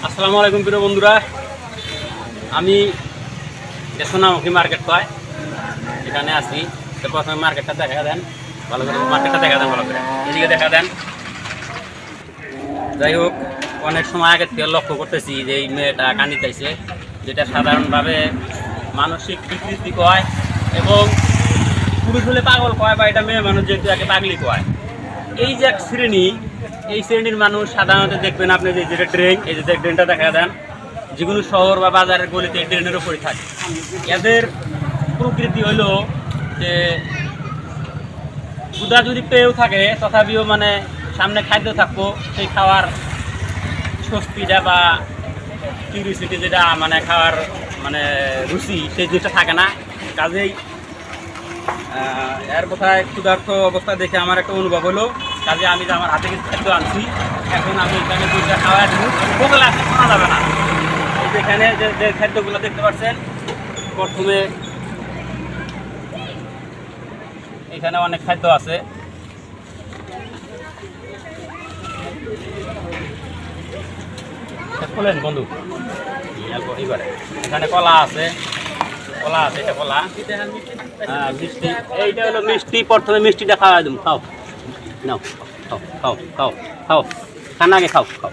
আসসালামু আলাইকুম প্রিয় বন্ধুরা, আমি সোনামুখী মার্কেট পাই এখানে আছি। তো প্রথমে মার্কেটটা দেখা দেন, ভালো করে মার্কেটটা দেখা দেন, ভালো করে এদিকে দেখা দেন। যাই হোক, অনেক সময় আগে থেকে লক্ষ্য করতেছি যে এই মেয়েটা কান্দিতেছে, যেটা সাধারণভাবে মানসিক বিকৃতি কয় এবং পুরুষ হলে পাগল কয়, বা এটা মেয়ে মানুষ যেহেতু একে পাগলি কয়। এই যে এক শ্রেণী, এই শ্রেণীর মানুষ সাধারণত দেখবেন আপনি যে যেটা ড্রেন, এই যে ড্রেনটা দেখা দেন, যে কোনো শহর বা বাজারের গলিতে এই ড্রেনের উপরে থাকে। এদের প্রকৃতি হলো যে ক্ষুধা যদি পেয়েও থাকে তথাপিও মানে সামনে খাদ্য থাকবো, সেই খাওয়ার স্বস্তিটা বা কিউরিসিটি যেটা মানে খাওয়ার মানে রুচি, সেই জিনিসটা থাকে না। কাজেই এর কোথায় ক্ষুধার্ত অবস্থা দেখে আমার একটা অনুভব হলো, কাজে আমি যে আমার হাতে কিছু খাদ্য আনছি, এখন আমি এখানে দুইটা খাওয়ার বোতলে আসলে শোনা যাবে না। এই যে এখানে যে খাদ্যগুলো দেখতে পাচ্ছেন, প্রথমে এখানে অনেক খাদ্য আছে। খোলেন বন্ধু, এবারে এখানে কলা আছে, এটা কলা, মিষ্টি, এইটা হলো মিষ্টি। প্রথমে মিষ্টিটা খাওয়া দেবো, খাও নাও, খাও খাও খাও খাও, খানা আগে খাও খাও,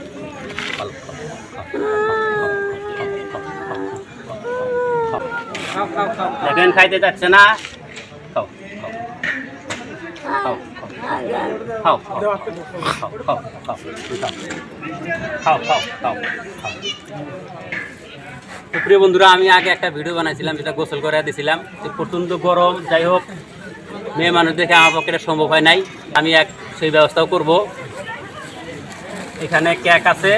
দেখেন খাইতে যাচ্ছে না, খাও খাও খাও খাও খাও খাও খাও খাও খাও। প্রিয় বন্ধুরা, আমি আগে একটা ভিডিও বানাইছিলাম, যেটা গোসল করে দিয়েছিলাম। প্রচণ্ড গরম, যাই হোক মেয়ে মানুষ দেখে আমার পক্ষে সম্ভব হয় নাই, আমি সেই ব্যবস্থাও করব। এখানে কেক আছে,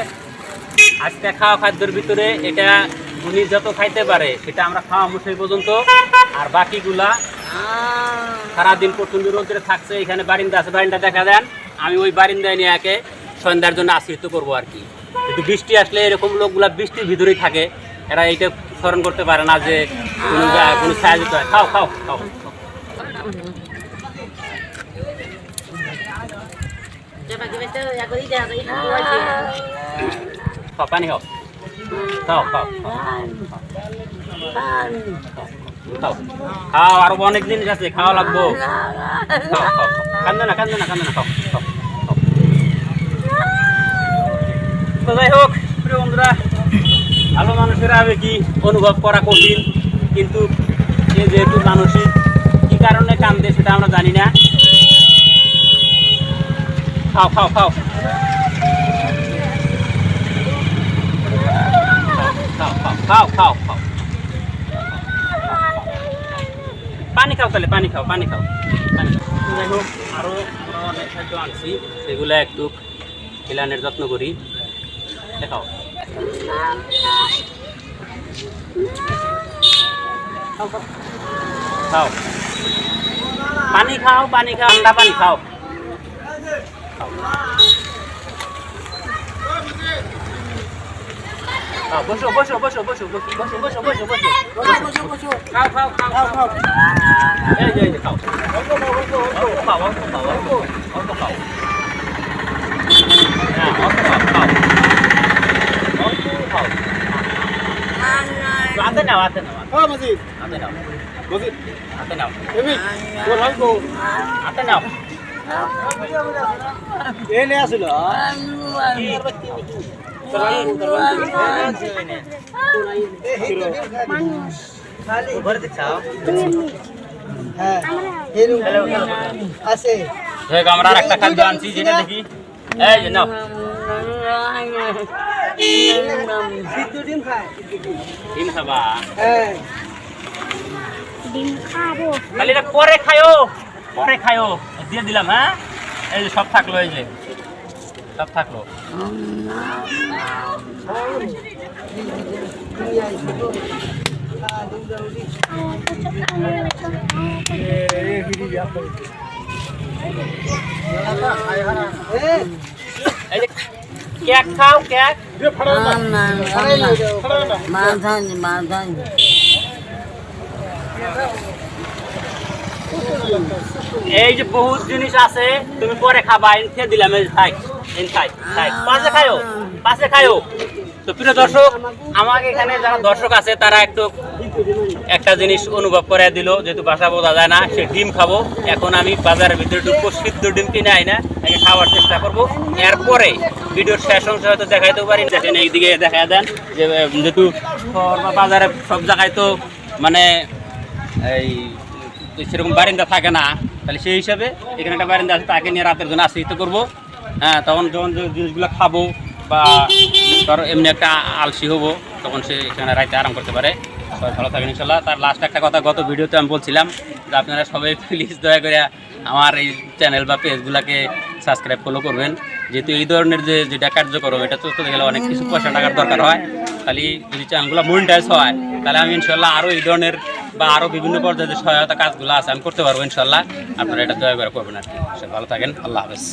আজকে খাওয়া খাদ্যের ভিতরে এটা উনি যত খাইতে পারে সেটা আমরা খাওয়াবো সেই পর্যন্ত, আর বাকিগুলা সারাদিন প্রচণ্ড রোদ্রে থাকছে। এখানে বারিন্দা আছে, বারিন্দা দেখা দেন, আমি ওই বারিন্দায় নিয়ে একে সন্ধ্যার জন্য আশ্রিত করবো আর কি। কিন্তু বৃষ্টি আসলে এরকম লোকগুলা বৃষ্টির ভিতরেই থাকে, এরা এইটা স্মরণ করতে পারে না যে কোনো ছায়া দিতে হয়। খাও খাও খাও, পানি খাও খাও খাও খাও খাও, আরো অনেক জিনিস আছে, খাওয়া লাগবো। খাও খাও, কান্দে না কান্দে না কান্দে না, খাও খাও। তো যাই হোক প্রিয় বন্ধুরা, ভালো মানুষের আবেগী অনুভব করা কঠিন, কিন্তু সে যেহেতু মানসিক কী কারণে কান্দে সেটা আমরা জানি না। খাও খাও খাও খাও খাও খাও খাও, পানি খাও, তাহলে পানি খাও, পানি খাও, পানি খাও। যাই হোক, আরও অনেক খাদ্য আনছি, সেগুলো একটু খিলানের যত্ন করি। দেখাও খাও, পানি খাও, পানি খাও, ঠান্ডা পানি খাও। বসো বসো বসো বসো বসো বসো বসো বসো বসো বসো, খাও খাও খাও খাও, এই যে খাও, অল্প খাও, অল্প খাও, অল্প খাও, অল্প খাও, হ্যাঁ অল্প খাও, খাও অল্প খাও, হাতে নাও, হাতে নাও, হাতে নাও, হাতে নাও, হাতে নাও। এনে আসিল আমরা আর একটা খাদ্য আনছি, যেটা দেখি, এই যে নাও, ডিম খাবা, খালি এটা পরে খায়ো, পরে খায়ো, দিয়ে দিলাম। হ্যাঁ, এই যে সব থাকলো, এই যে সব থাকলো। এই যে কেক খাও, কেক এই যে বহুত জিনিস আছে তুমি পরে খাবা খেয়ে দিলাম পাশে খাইও। তো প্রিয় দর্শক, আমাকে এখানে যারা দর্শক আছে তারা একটু একটা জিনিস অনুভব করে দিল, যেহেতু বাসা বোঝা যায় না, সে ডিম খাবো। এখন আমি বাজারের ভিতরে ঢুকবো, সিদ্ধ ডিম কিনে আই না আগে খাওয়ার চেষ্টা করবো। এরপরে ভিডিওর শেষ অংশ হয়তো দেখাইতে পারি। দেখেন এইদিকে দেখা দেন যে যেহেতু বাজারে সব জায়গায় তো মানে এই সেরকম বারিন্দা থাকে না, তাহলে সেই হিসাবে এখানে একটা বারিন্দা আছে, তাকে নিয়ে রাতের জন্য আশ্রিত করবো। হ্যাঁ, তখন যখন যে জিনিসগুলো খাবো বা ধরো এমনি একটা আলসি হবো, তখন সে এখানে রাইতে আরাম করতে পারে। সবাই ভালো থাকেন ইনশাল্লাহ। তার লাস্ট একটা কথা গত ভিডিওতে আমি বলছিলাম যে আপনারা সবাই প্লিজ দয়া করে আমার এই চ্যানেল বা পেজগুলোকে সাবস্ক্রাইব ফলো করবেন, যেহেতু এই ধরনের যেটা কার্যক্রম এটা চলতে গেলে অনেক কিছু পয়সা টাকার দরকার হয়। খালি যদি চ্যানেলগুলো মনিটাইজ হয় তাহলে আমি ইনশাল্লাহ আরও এই ধরনের বা আরও বিভিন্ন পর্যায়ে যে সহায়তা কাজগুলো আছে আমি করতে পারবো ইনশাল্লাহ। আপনারা এটা দয়া করে করবেন আর কি। ভালো থাকেন, আল্লাহ হাফেজ।